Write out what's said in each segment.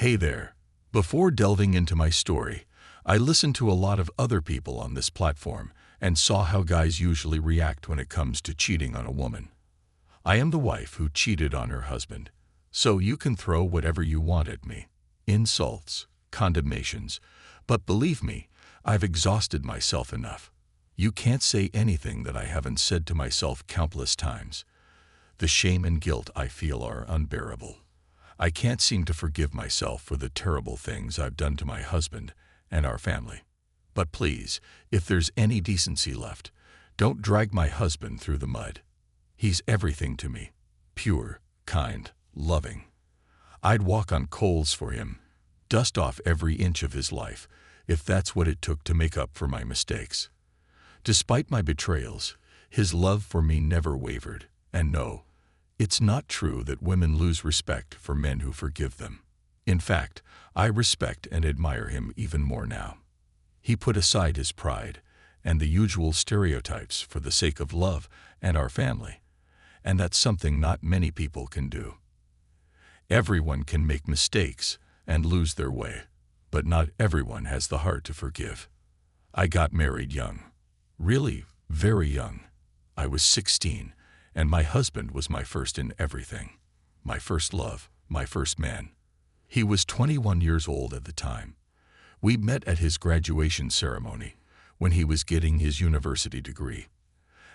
Hey there. Before delving into my story, I listened to a lot of other people on this platform and saw how guys usually react when it comes to cheating on a woman. I am the wife who cheated on her husband, so you can throw whatever you want at me. Insults, condemnations, but believe me, I've exhausted myself enough. You can't say anything that I haven't said to myself countless times. The shame and guilt I feel are unbearable. I can't seem to forgive myself for the terrible things I've done to my husband and our family. But please, if there's any decency left, don't drag my husband through the mud. He's everything to me. Pure, kind, loving. I'd walk on coals for him, dust off every inch of his life, if that's what it took to make up for my mistakes. Despite my betrayals, his love for me never wavered, and no, it's not true that women lose respect for men who forgive them. In fact, I respect and admire him even more now. He put aside his pride and the usual stereotypes for the sake of love and our family, and that's something not many people can do. Everyone can make mistakes and lose their way, but not everyone has the heart to forgive. I got married young. Really, very young. I was 16, and my husband was my first in everything. My first love, my first man. He was 21 years old at the time. We met at his graduation ceremony, when he was getting his university degree.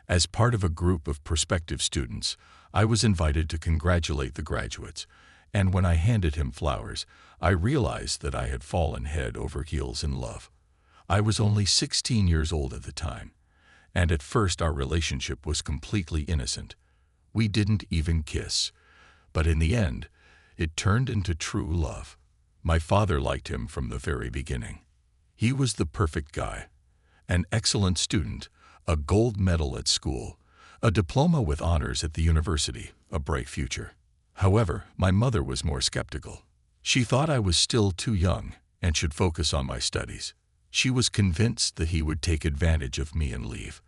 As part of a group of prospective students, I was invited to congratulate the graduates, and when I handed him flowers, I realized that I had fallen head over heels in love. I was only 16 years old at the time, and at first our relationship was completely innocent. We didn't even kiss, but in the end, it turned into true love. My father liked him from the very beginning. He was the perfect guy, an excellent student, a gold medal at school, a diploma with honors at the university, a bright future. However, my mother was more skeptical. She thought I was still too young and should focus on my studies. She was convinced that he would take advantage of me and leave.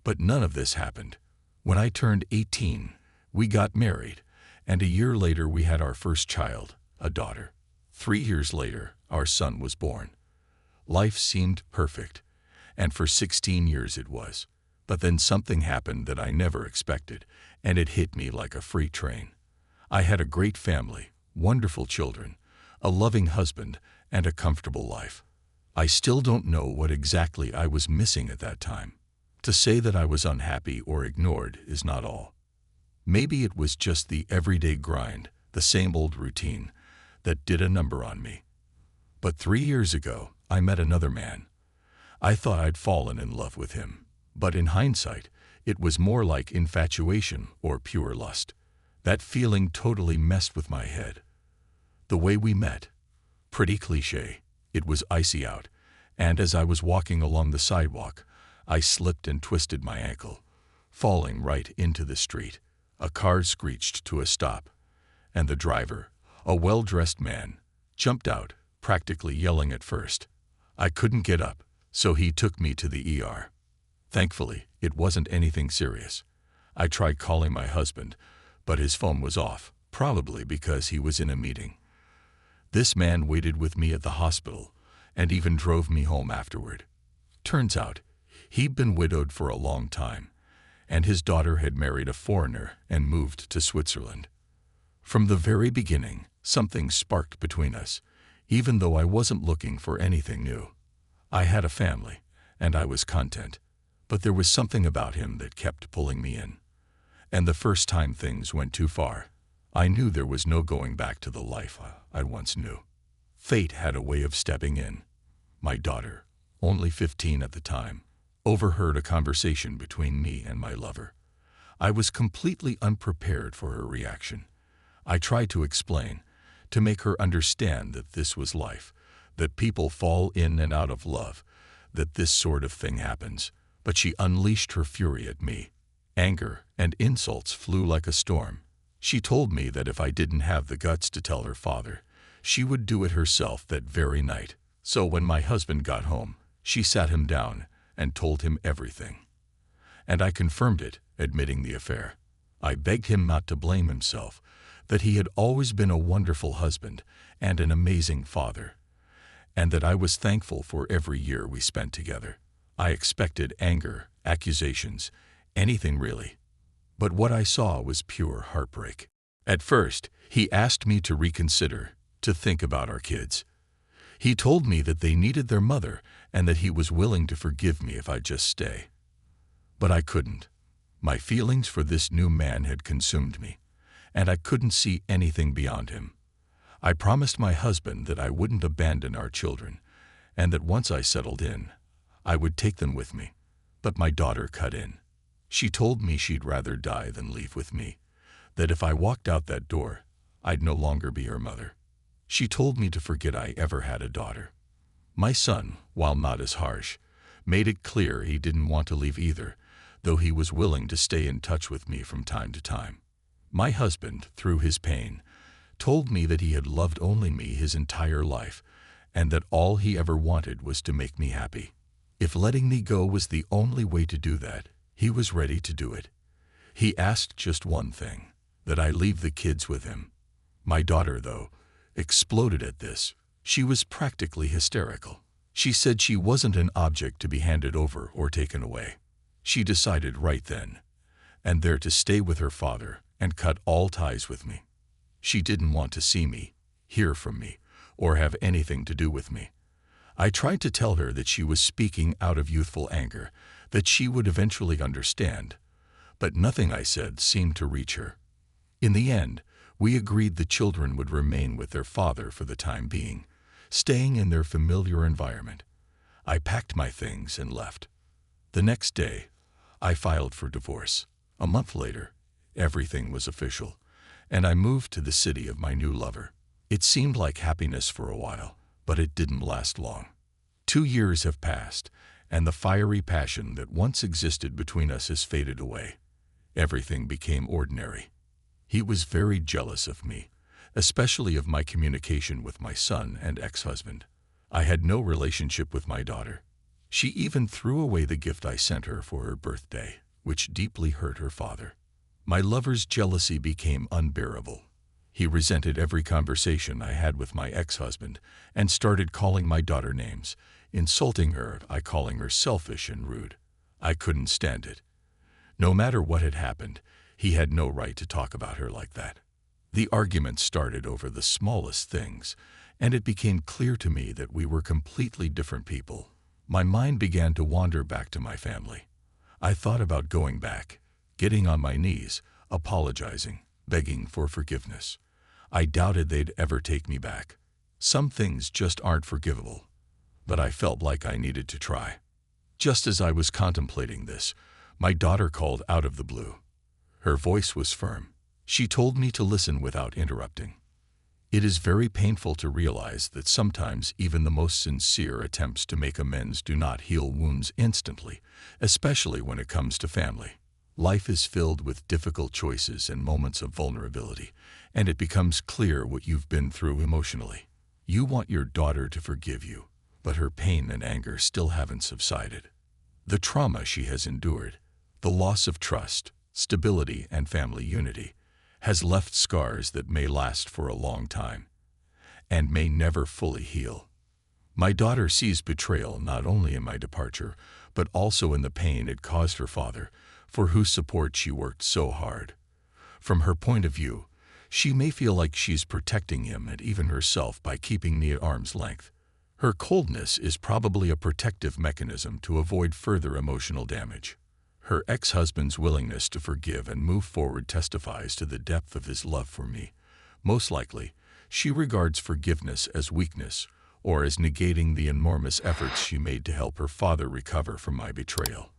But none of this happened. When I turned 18, we got married, and a year later we had our first child, a daughter. 3 years later, our son was born. Life seemed perfect, and for 16 years it was. But then something happened that I never expected, and it hit me like a freight train. I had a great family, wonderful children, a loving husband, and a comfortable life. I still don't know what exactly I was missing at that time. To say that I was unhappy or ignored is not all. Maybe it was just the everyday grind, the same old routine, that did a number on me. But 3 years ago, I met another man. I thought I'd fallen in love with him, but in hindsight, it was more like infatuation or pure lust. That feeling totally messed with my head. The way we met, pretty cliché. It was icy out, and as I was walking along the sidewalk, I slipped and twisted my ankle, falling right into the street. A car screeched to a stop, and the driver, a well-dressed man, jumped out, practically yelling at first. I couldn't get up, so he took me to the ER. Thankfully, it wasn't anything serious. I tried calling my husband, but his phone was off, probably because he was in a meeting. This man waited with me at the hospital and even drove me home afterward. Turns out, he'd been widowed for a long time, and his daughter had married a foreigner and moved to Switzerland. From the very beginning, something sparked between us, even though I wasn't looking for anything new. I had a family, and I was content, but there was something about him that kept pulling me in. And the first time things went too far, I knew there was no going back to the life I once knew. Fate had a way of stepping in. My daughter, only 15 at the time, overheard a conversation between me and my lover. I was completely unprepared for her reaction. I tried to explain, to make her understand that this was life, that people fall in and out of love, that this sort of thing happens, but she unleashed her fury at me. Anger and insults flew like a storm. She told me that if I didn't have the guts to tell her father, she would do it herself that very night. So when my husband got home, she sat him down and told him everything. And I confirmed it, admitting the affair. I begged him not to blame himself, that he had always been a wonderful husband and an amazing father, and that I was thankful for every year we spent together. I expected anger, accusations, anything really. But what I saw was pure heartbreak. At first, he asked me to reconsider, to think about our kids. He told me that they needed their mother and that he was willing to forgive me if I'd just stay. But I couldn't. My feelings for this new man had consumed me, and I couldn't see anything beyond him. I promised my husband that I wouldn't abandon our children, and that once I settled in, I would take them with me. But my daughter cut in. She told me she'd rather die than leave with me, that if I walked out that door, I'd no longer be her mother. She told me to forget I ever had a daughter. My son, while not as harsh, made it clear he didn't want to leave either, though he was willing to stay in touch with me from time to time. My husband, through his pain, told me that he had loved only me his entire life, and that all he ever wanted was to make me happy. If letting me go was the only way to do that, he was ready to do it. He asked just one thing, that I leave the kids with him. My daughter, though, exploded at this. She was practically hysterical. She said she wasn't an object to be handed over or taken away. She decided right then and there to stay with her father and cut all ties with me. She didn't want to see me, hear from me, or have anything to do with me. I tried to tell her that she was speaking out of youthful anger, that she would eventually understand, but nothing I said seemed to reach her. In the end, we agreed the children would remain with their father for the time being, staying in their familiar environment. I packed my things and left. The next day, I filed for divorce. A month later, everything was official, and I moved to the city of my new lover. It seemed like happiness for a while, but it didn't last long. 2 years have passed, and the fiery passion that once existed between us has faded away. Everything became ordinary. He was very jealous of me, especially of my communication with my son and ex-husband. I had no relationship with my daughter. She even threw away the gift I sent her for her birthday, which deeply hurt her father. My lover's jealousy became unbearable. He resented every conversation I had with my ex-husband and started calling my daughter names, insulting her by calling her selfish and rude. I couldn't stand it. No matter what had happened, he had no right to talk about her like that. The arguments started over the smallest things, and it became clear to me that we were completely different people. My mind began to wander back to my family. I thought about going back, getting on my knees, apologizing, begging for forgiveness. I doubted they'd ever take me back. Some things just aren't forgivable, but I felt like I needed to try. Just as I was contemplating this, my daughter called out of the blue. Her voice was firm. She told me to listen without interrupting. It is very painful to realize that sometimes even the most sincere attempts to make amends do not heal wounds instantly, especially when it comes to family. Life is filled with difficult choices and moments of vulnerability, and it becomes clear what you've been through emotionally. You want your daughter to forgive you, but her pain and anger still haven't subsided. The trauma she has endured, the loss of trust, stability, and family unity, has left scars that may last for a long time and may never fully heal. My daughter sees betrayal not only in my departure, but also in the pain it caused her father, for whose support she worked so hard. From her point of view, she may feel like she's protecting him and even herself by keeping me at arm's length. Her coldness is probably a protective mechanism to avoid further emotional damage. Her ex-husband's willingness to forgive and move forward testifies to the depth of his love for me. Most likely, she regards forgiveness as weakness or as negating the enormous efforts she made to help her father recover from my betrayal.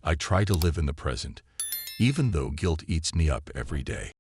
I try to live in the present, even though guilt eats me up every day.